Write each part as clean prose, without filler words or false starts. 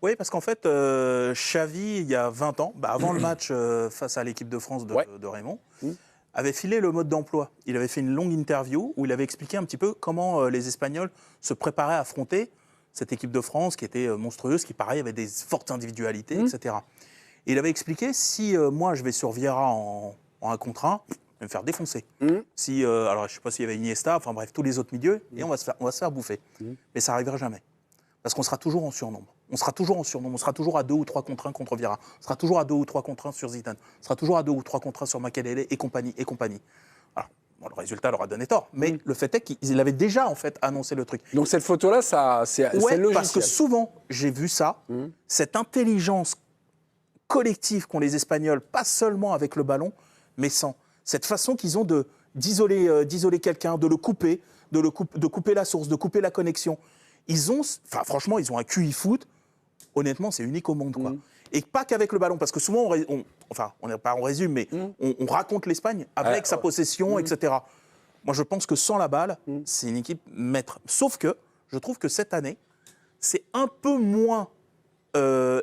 Oui, parce qu'en fait, Xavi, il y a 20 ans, avant le match face à l'équipe de France de Raymond, avait filé le mode d'emploi. Il avait fait une longue interview où il avait expliqué un petit peu comment les Espagnols se préparaient à affronter cette équipe de France qui était monstrueuse, qui, pareil, avait des fortes individualités, etc. Et il avait expliqué, si moi, je vais sur Vieira en 1 contre 1, je vais me faire défoncer. Si, alors, je ne sais pas s'il y avait Iniesta, enfin bref, tous les autres milieux, et on va se faire bouffer. Mais ça n'arrivera jamais. Parce qu'on sera toujours en surnombre. On sera toujours en surnombre. On sera toujours à 2 ou 3 contre 1 contre Vieira. On sera toujours à 2 ou 3 contre 1 sur Zidane. On sera toujours à 2 ou 3 contre 1 sur Makelele et compagnie, et compagnie. Alors, bon, le résultat leur a donné tort. Mais le fait est qu'ils avaient déjà, en fait, annoncé le truc. Donc cette photo-là, c'est logique. Parce que souvent, j'ai vu ça, cette intelligence collective qu'ont les Espagnols, pas seulement avec le ballon, mais sans. Cette façon qu'ils ont d'isoler quelqu'un, de le couper, de couper la source, de couper la connexion. Franchement, ils ont un QI foot. Honnêtement, c'est unique au monde, quoi. Et pas qu'avec le ballon, parce que souvent, on résume, mais on raconte l'Espagne avec sa possession, etc. Moi, je pense que sans la balle, c'est une équipe maître. Sauf que, je trouve que cette année, c'est un peu moins, un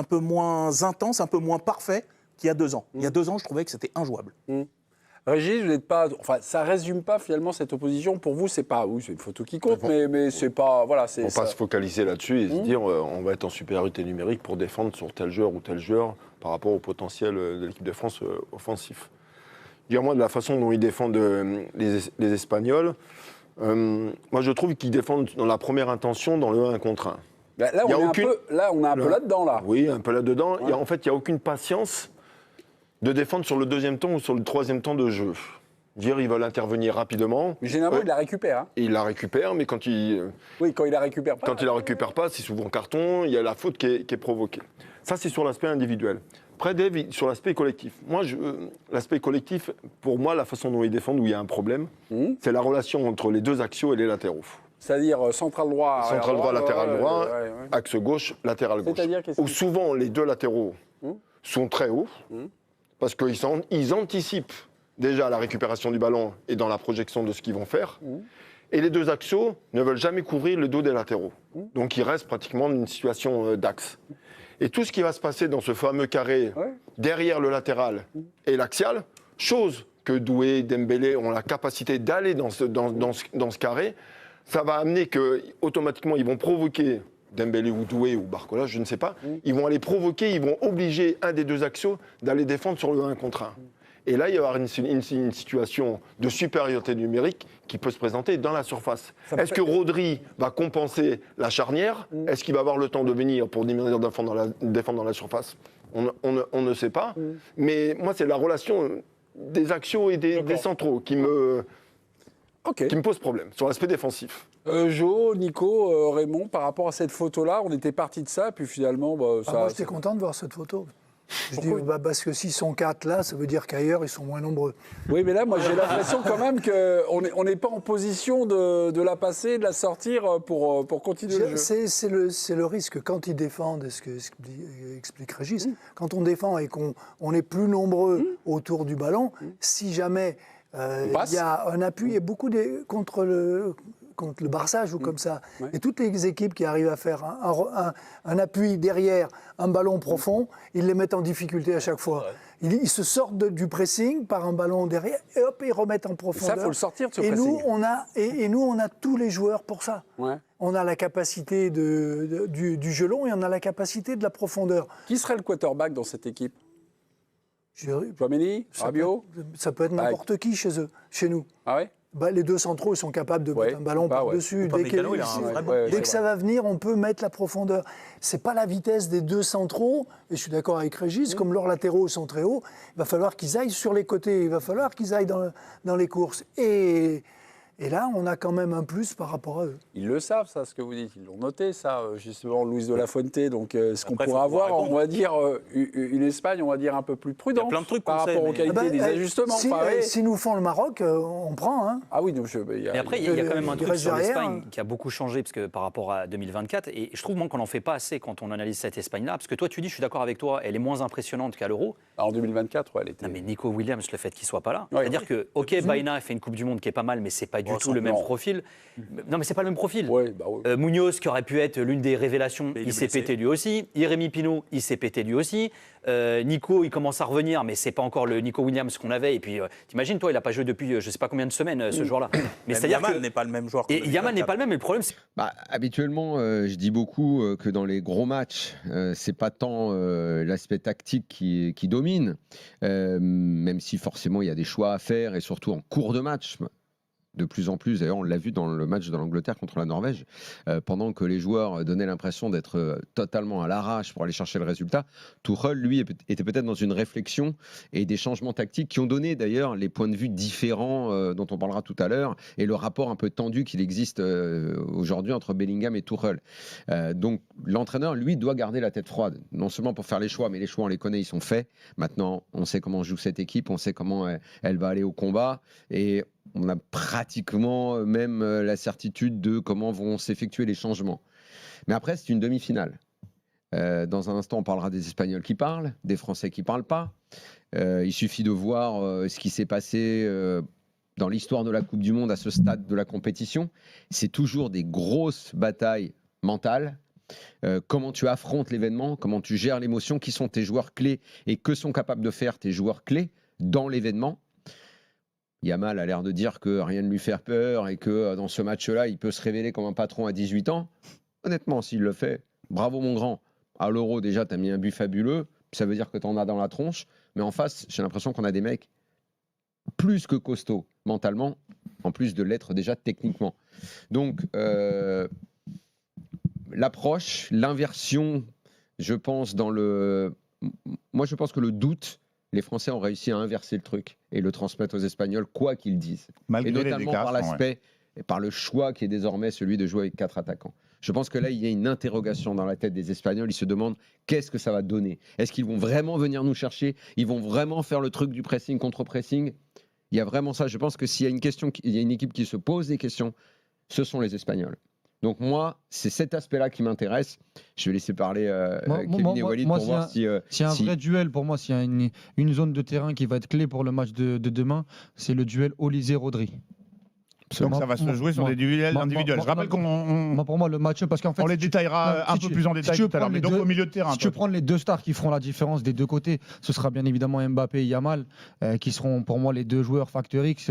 peu moins intense, un peu moins parfait qu'il y a 2 ans. Il y a 2 ans, je trouvais que c'était injouable. Régis, vous n'êtes pas, ça résume pas finalement cette opposition. Pour vous, c'est pas, c'est une photo qui compte, mais c'est pas, voilà, c'est. On ne pas se focaliser là-dessus et se dire, on va être en supériorité numérique pour défendre sur tel joueur ou tel joueur par rapport au potentiel de l'équipe de France offensif. Dire-moi de la façon dont ils défendent les Espagnols. Moi, je trouve qu'ils défendent dans la première intention dans le 1 contre 1. Là, on est un peu là-dedans, là. Oui, un peu là-dedans. Ouais. En fait, il n'y a aucune patience de défendre sur le 2e temps ou sur le 3e temps de jeu. Dire, ils veulent intervenir rapidement. Mais généralement, il la récupère. Hein. Il la récupère, mais quand il... Oui, quand il la récupère pas. Quand il la récupère pas, c'est souvent carton, il y a la faute qui est provoquée. Ça, c'est sur l'aspect individuel. Après, Dave, sur l'aspect collectif. Moi, l'aspect collectif, pour moi, la façon dont ils défendent, où il y a un problème, c'est la relation entre les 2 axiaux et les latéraux. C'est-à-dire central droit, central droit, latéral droit, axe gauche, latéral gauche. C'est-à-dire où souvent, les 2 latéraux sont très hauts, parce qu'ils anticipent déjà la récupération du ballon et dans la projection de ce qu'ils vont faire. Et les 2 axiaux ne veulent jamais couvrir le dos des latéraux. Donc, ils restent pratiquement dans une situation d'axe. Et tout ce qui va se passer dans ce fameux carré, derrière le latéral et l'axial, chose que Doué, Dembélé ont la capacité d'aller dans ce carré, ça va amener qu'automatiquement, ils vont provoquer Dembélé ou Doué ou Barcola, je ne sais pas, ils vont aller provoquer, ils vont obliger un des 2 axiaux d'aller défendre sur le 1 contre 1. Et là, il va y avoir une situation de supériorité numérique qui peut se présenter dans la surface. Est-ce que Rodri va compenser la charnière? Est-ce qu'il va avoir le temps de venir pour diminuer défendre dans la surface? On ne sait pas. Mais moi, c'est la relation des axiaux et des centraux qui me pose problème sur l'aspect défensif. Jo, Nico, Raymond, par rapport à cette photo-là, on était parti de ça, puis finalement... moi, j'étais content de voir cette photo. Je dis, parce que s'ils sont 4 là, ça veut dire qu'ailleurs, ils sont moins nombreux. Oui, mais là, moi, j'ai l'impression quand même qu'on n'est pas en position de la passer, de la sortir pour continuer le jeu. C'est le risque. Quand ils défendent, ce que explique Régis, quand on défend et qu'on est plus nombreux autour du ballon, si jamais il y a un appui, et beaucoup contre le Barça joue comme ça. Et toutes les équipes qui arrivent à faire un appui derrière, un ballon profond, ils les mettent en difficulté à chaque fois. Ils se sortent du pressing par un ballon derrière et hop, ils remettent en profondeur. Ça, il faut le sortir de ce pressing. Nous, on a tous les joueurs pour ça. On a la capacité du jeu long et on a la capacité de la profondeur. Qui serait le quarterback dans cette équipe? Tchouaméni, Rabiot? Ça peut être n'importe qui chez nous. Ah ouais? Les 2 centraux, ils sont capables de mettre un ballon par-dessus. Dès que ça va venir, on peut mettre la profondeur. C'est pas la vitesse des 2 centraux, et je suis d'accord avec Régis, comme leurs latéraux sont très hauts, il va falloir qu'ils aillent sur les côtés, il va falloir qu'ils aillent dans les courses. Et là, on a quand même un plus par rapport à eux. Ils le savent, ça, ce que vous dites. Ils l'ont noté, ça, justement, Luis de la Fuente. Donc, ce qu'on pourrait avoir, on va dire, une Espagne, on va dire, un peu plus prudente. Il y a plein de trucs par rapport aux qualités des ajustements. Si nous font le Maroc, on prend. Hein. Ah oui, donc et après, il y a quand même un truc sur l'Espagne qui a beaucoup changé parce que, par rapport à 2024. Et je trouve, moi, qu'on n'en fait pas assez quand on analyse cette Espagne-là. Parce que toi, tu dis, je suis d'accord avec toi, elle est moins impressionnante qu'à l'Euro. En 2024, elle était... Non, mais Nico Williams, le fait qu'il ne soit pas là. C'est-à-dire que, OK, Baena a fait une Coupe du Monde qui est pas mal, mais c'est pas du tout le même profil. Non, mais c'est pas le même profil. Ouais, Munoz, qui aurait pu être l'une des révélations, il s'est pété lui aussi. Jérémy Pinault, il s'est pété lui aussi. Nico, il commence à revenir, mais c'est pas encore le Nico Williams qu'on avait. Et puis, t'imagines, toi, il a pas joué depuis je sais pas combien de semaines ce joueur-là. Mais Yamal n'est pas le même joueur. Et Yamal n'est pas le même. Mais le problème, c'est habituellement, je dis beaucoup que dans les gros matchs, c'est pas tant l'aspect tactique qui domine, même si forcément il y a des choix à faire et surtout en cours de match. De plus en plus, d'ailleurs on l'a vu dans le match de l'Angleterre contre la Norvège, pendant que les joueurs donnaient l'impression d'être totalement à l'arrache pour aller chercher le résultat, Tuchel, lui, était peut-être dans une réflexion et des changements tactiques qui ont donné d'ailleurs les points de vue différents dont on parlera tout à l'heure et le rapport un peu tendu qu'il existe aujourd'hui entre Bellingham et Tuchel. Donc l'entraîneur, lui, doit garder la tête froide, non seulement pour faire les choix, mais les choix on les connaît, ils sont faits. Maintenant, on sait comment joue cette équipe, on sait comment elle va aller au combat et on a pratiquement même la certitude de comment vont s'effectuer les changements. Mais après, c'est une demi-finale. Dans un instant, on parlera des Espagnols qui parlent, des Français qui ne parlent pas. Il suffit de voir ce qui s'est passé dans l'histoire de la Coupe du Monde à ce stade de la compétition. C'est toujours des grosses batailles mentales. Comment tu affrontes l'événement, comment tu gères l'émotion, qui sont tes joueurs clés et que sont capables de faire tes joueurs clés dans l'événement. Yamal a l'air de dire que rien ne lui fait peur et que dans ce match-là, il peut se révéler comme un patron à 18 ans. Honnêtement, s'il le fait, bravo mon grand. À l'Euro, déjà, tu as mis un but fabuleux. Ça veut dire que tu en as dans la tronche. Mais en face, j'ai l'impression qu'on a des mecs plus que costauds mentalement, en plus de l'être déjà techniquement. Donc, l'approche, l'inversion, je pense, moi, je pense que le doute, les Français ont réussi à inverser le truc et le transmettre aux Espagnols, quoi qu'ils disent. Malgré et notamment par l'aspect et par le choix qui est désormais celui de jouer avec 4 attaquants. Je pense que là, il y a une interrogation dans la tête des Espagnols. Ils se demandent qu'est-ce que ça va donner. Est-ce qu'ils vont vraiment venir nous chercher? Ils vont vraiment faire le truc du pressing contre pressing? Il y a vraiment ça. Je pense que s'il y a une équipe qui se pose des questions, ce sont les Espagnols. Donc moi, c'est cet aspect-là qui m'intéresse. Je vais laisser parler Kevin et Walid pour voir si... S'il y a un vrai duel, pour moi, s'il y a une zone de terrain qui va être clé pour le match de demain, c'est le duel Olysée-Rodri. Donc ça va se jouer sur des duels individuels. Je rappelle pour moi, le match, parce qu'en fait, on les détaillera un peu plus en détail tout à l'heure, mais donc au milieu de terrain. Si tu prends les deux stars qui feront la différence des deux côtés, ce sera bien évidemment Mbappé et Yamal, qui seront pour moi les deux joueurs facteur X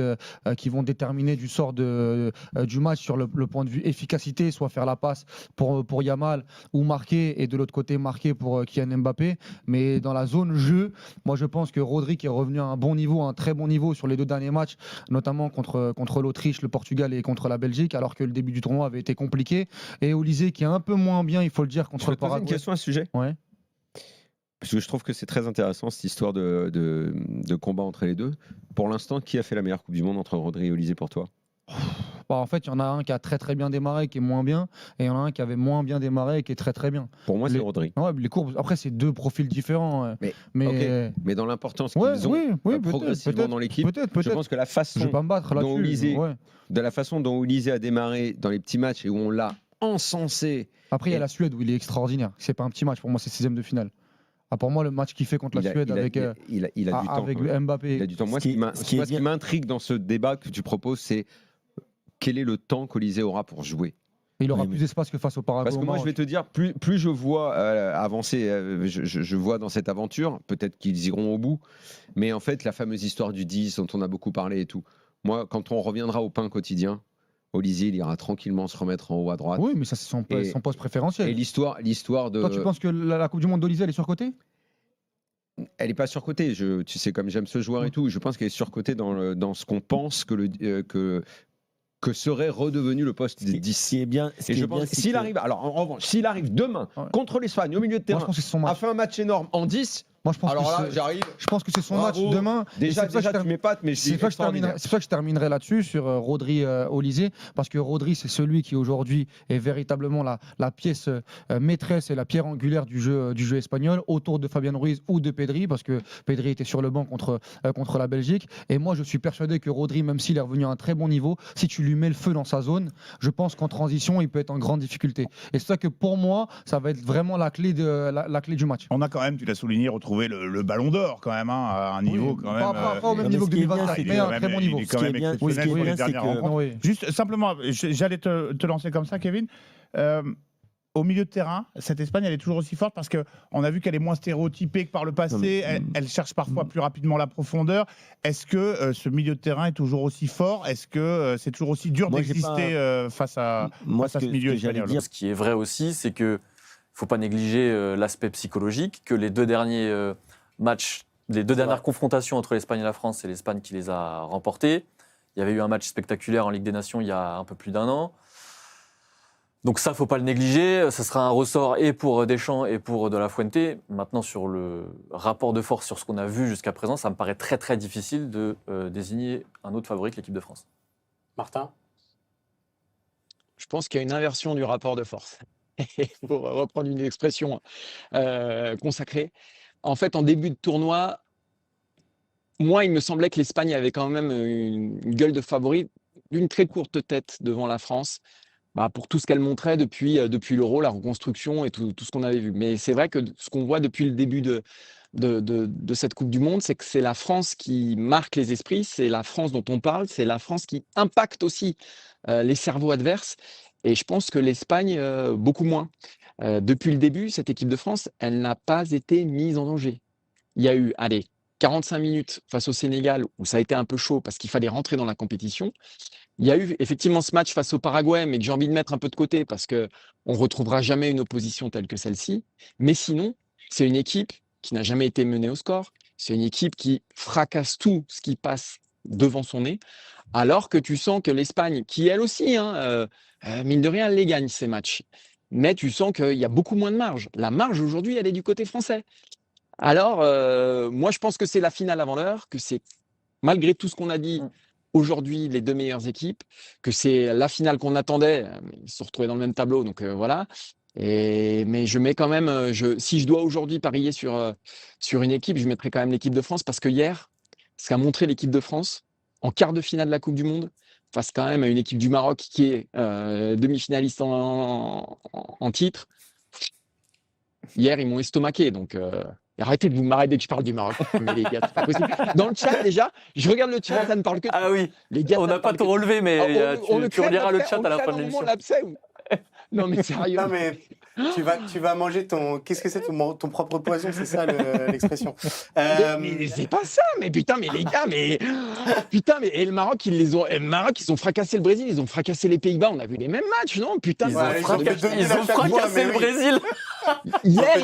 qui vont déterminer du sort du match sur le point de vue efficacité, soit faire la passe pour Yamal ou marquer, et de l'autre côté marquer pour Kylian Mbappé. Mais dans la zone jeu, moi je pense que Rodri qui est revenu à un bon niveau, un très bon niveau sur les 2 derniers matchs, notamment contre l'Autriche, le Portugal et contre la Belgique, alors que le début du tournoi avait été compliqué. Et Olysée qui est un peu moins bien, il faut le dire, contre le Paraguay. Je peux poser une question à ce sujet ? Ouais. Parce que je trouve que c'est très intéressant cette histoire de combat entre les deux. Pour l'instant, qui a fait la meilleure Coupe du Monde entre Rodri et Olysée pour toi ? En fait, il y en a un qui a très très bien démarré, qui est moins bien, et il y en a un qui avait moins bien démarré, qui est très très bien. Pour moi, c'est Rodri. Ouais, les courbes, après, c'est 2 profils différents. Mais dans l'importance qu'ils ont progressivement dans l'équipe, je pense que la façon dont Olysée a démarré dans les petits matchs et où on l'a encensé. Après, il y a la Suède où il est extraordinaire. C'est pas un petit match, pour moi, c'est 6e de finale. Pour moi, le match qu'il fait contre la Suède avec Mbappé. Il a du temps. Moi, ce qui m'intrigue dans ce débat que tu proposes, c'est quel est le temps qu'Olysée aura pour jouer. Il aura plus d'espace que face au Paraguay. Parce que moi, je vais te dire, plus je vois avancer, je vois dans cette aventure, peut-être qu'ils iront au bout, mais en fait, la fameuse histoire du 10 dont on a beaucoup parlé et tout, moi, quand on reviendra au pain quotidien, Olysée, il ira tranquillement se remettre en haut à droite. Oui, mais ça, c'est son poste préférentiel. Et l'histoire de... Toi, tu penses que la Coupe du Monde d'Olysée, elle est surcotée ? Elle n'est pas surcotée. Tu sais, comme j'aime ce joueur et tout, je pense qu'elle est surcotée dans ce qu'on pense que serait redevenu le poste de 10. S'il arrive, alors en revanche, s'il arrive demain contre l'Espagne au milieu de terrain, a fait un match énorme en 10. Moi, je pense je pense que c'est son match demain. Déjà tu m'épates, mais c'est pour ça que je terminerai là-dessus sur Rodri Olysée, parce que Rodri, c'est celui qui aujourd'hui est véritablement la pièce maîtresse et la pierre angulaire du jeu espagnol, autour de Fabian Ruiz ou de Pedri, parce que Pedri était sur le banc contre la Belgique. Et moi, je suis persuadé que Rodri, même s'il est revenu à un très bon niveau, si tu lui mets le feu dans sa zone, je pense qu'en transition, il peut être en grande difficulté. Et c'est ça que pour moi, ça va être vraiment la clé du match. On a quand même, tu l'as souligné, retrouvé retrouver le ballon d'or quand même, à un niveau quand même. Pas au même niveau que 2024, mais un très bon niveau. Il est quand même exceptionnel pour les dernières rencontres. Juste simplement, j'allais te lancer comme ça, Kevin. Au milieu de terrain, cette Espagne, elle est toujours aussi forte parce qu'on a vu qu'elle est moins stéréotypée que par le passé. Elle cherche parfois plus rapidement la profondeur. Est-ce que ce milieu de terrain est toujours aussi fort? Est-ce que c'est toujours aussi dur d'exister face à ce milieu espagnol? Ce qui est vrai aussi, c'est qu'il ne faut pas négliger l'aspect psychologique, que les deux derniers matchs, les deux dernières confrontations entre l'Espagne et la France, c'est l'Espagne qui les a remportées. Il y avait eu un match spectaculaire en Ligue des Nations il y a un peu plus d'un an. Donc ça, il ne faut pas le négliger. Ça sera un ressort et pour Deschamps et pour De La Fuente. Maintenant, sur le rapport de force, sur ce qu'on a vu jusqu'à présent, ça me paraît très très difficile de désigner un autre favori que l'équipe de France. Martin ? Je pense qu'il y a une inversion du rapport de force. Pour reprendre une expression consacrée. En fait, en début de tournoi, moi, il me semblait que l'Espagne avait quand même une gueule de favori, d'une très courte tête devant la France. Pour tout ce qu'elle montrait depuis l'Euro, la reconstruction et tout ce qu'on avait vu. Mais c'est vrai que ce qu'on voit depuis le début de cette Coupe du Monde, c'est que c'est la France qui marque les esprits, c'est la France dont on parle, c'est la France qui impacte aussi les cerveaux adverses. Et je pense que l'Espagne, beaucoup moins. Depuis le début, cette équipe de France, elle n'a pas été mise en danger. Il y a eu, 45 minutes face au Sénégal où ça a été un peu chaud parce qu'il fallait rentrer dans la compétition. Il y a eu effectivement ce match face au Paraguay, mais que j'ai envie de mettre un peu de côté parce qu'on ne retrouvera jamais une opposition telle que celle-ci. Mais sinon, c'est une équipe qui n'a jamais été menée au score. C'est une équipe qui fracasse tout ce qui passe devant son nez. Alors que tu sens que l'Espagne, qui elle aussi, mine de rien, elle les gagne ces matchs. Mais tu sens qu'il y a beaucoup moins de marge. La marge aujourd'hui, elle est du côté français. Alors, moi, je pense que c'est la finale avant l'heure, que c'est, malgré tout ce qu'on a dit, aujourd'hui, les deux meilleures équipes, que c'est la finale qu'on attendait. Ils se sont retrouvés dans le même tableau, donc voilà. Mais je mets quand même, si je dois aujourd'hui parier sur une équipe, je mettrai quand même l'équipe de France, parce que hier, ce qu'a montré l'équipe de France, en quart de finale de la Coupe du Monde, face quand même à une équipe du Maroc qui est demi-finaliste en titre, hier, ils m'ont estomaqué, donc... Arrêtez de vous marrer dès que je parle du Maroc. Mais les gars, c'est pas possible. Dans le chat, déjà, je regarde le chat, ça ne parle que de... Ah oui, les gars, on n'a pas tout relevé, mais tu reliras le chat à la fin de l'émission. Non, mais sérieux. Non, mais tu vas manger ton... Qu'est-ce que c'est ton propre poison, c'est ça l'expression. Mais c'est pas ça, mais putain, mais les gars, mais... Putain, mais et le Maroc, ils ont fracassé le Brésil, ils ont fracassé les Pays-Bas, on a vu les mêmes matchs, non? Putain, ils ont fracassé le Brésil. Hier,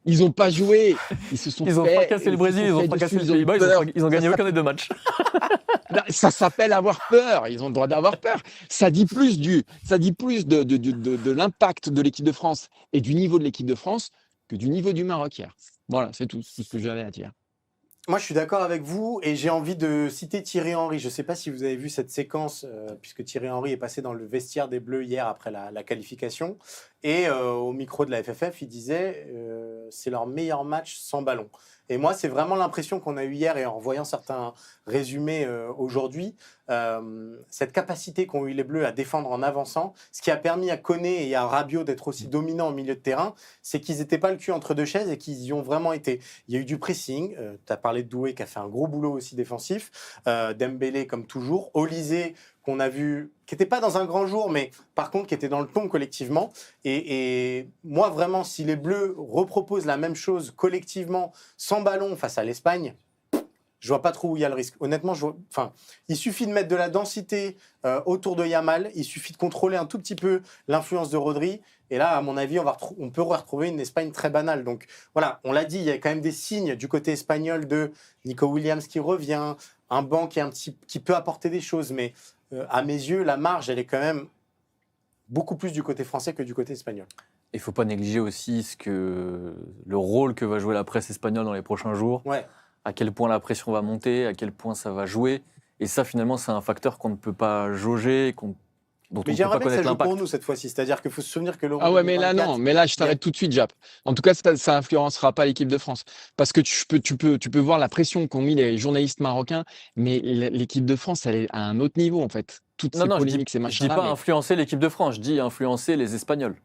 ils n'ont pas joué. Ils ont fracassé le Brésil, ils ont fracassé les Pays-Bas, ils ont gagné aucun des deux matchs. Ça s'appelle avoir peur. Ils ont le droit d'avoir peur. Ça dit plus de l'impact de l'équipe de France et du niveau de l'équipe de France que du niveau du Maroc hier. Voilà, c'est tout ce que j'avais à dire. Moi, je suis d'accord avec vous et j'ai envie de citer Thierry Henry. Je ne sais pas si vous avez vu cette séquence, puisque Thierry Henry est passé dans le vestiaire des Bleus hier après la qualification. Et au micro de la FFF, il disait c'est leur meilleur match sans ballon. Et moi, c'est vraiment l'impression qu'on a eue hier et en revoyant certains résumés aujourd'hui, cette capacité qu'ont eu les Bleus à défendre en avançant, ce qui a permis à Koné et à Rabiot d'être aussi dominants au milieu de terrain, c'est qu'ils n'étaient pas le cul entre deux chaises et qu'ils y ont vraiment été. Il y a eu du pressing, tu as parlé de Doué qui a fait un gros boulot aussi défensif, Dembélé comme toujours, Olysée qu'on a vu, qui n'était pas dans un grand jour, mais par contre qui était dans le ton collectivement. Et moi, vraiment, si les Bleus reproposent la même chose collectivement, sans ballon, face à l'Espagne, je vois pas trop où il y a le risque. Honnêtement, il suffit de mettre de la densité autour de Yamal, il suffit de contrôler un tout petit peu l'influence de Rodri, et là, à mon avis, on peut retrouver une Espagne très banale. Donc voilà, on l'a dit, il y a quand même des signes du côté espagnol de Nico Williams qui revient, un banc qui peut apporter des choses, mais à mes yeux, la marge, elle est quand même beaucoup plus du côté français que du côté espagnol. Il ne faut pas négliger aussi le rôle que va jouer la presse espagnole dans les prochains jours. Ouais. À quel point la pression va monter, à quel point ça va jouer. Et ça, finalement, c'est un facteur qu'on ne peut pas jauger, dont on ne peut pas connaître l'impact. Mais j'aimerais bien que ça joue pour nous cette fois-ci. C'est-à-dire qu'il faut se souvenir que l'Euro. Ah ouais, mais là, non. Mais là, je t'arrête tout de suite, Jap. En tout cas, ça influencera pas l'équipe de France. Parce que tu peux voir la pression qu'ont mis les journalistes marocains, mais l'équipe de France, elle est à un autre niveau, en fait. Toutes ces polémiques, ces machins-là. Je dis pas influencer l'équipe de France, je dis influencer les Espagnols.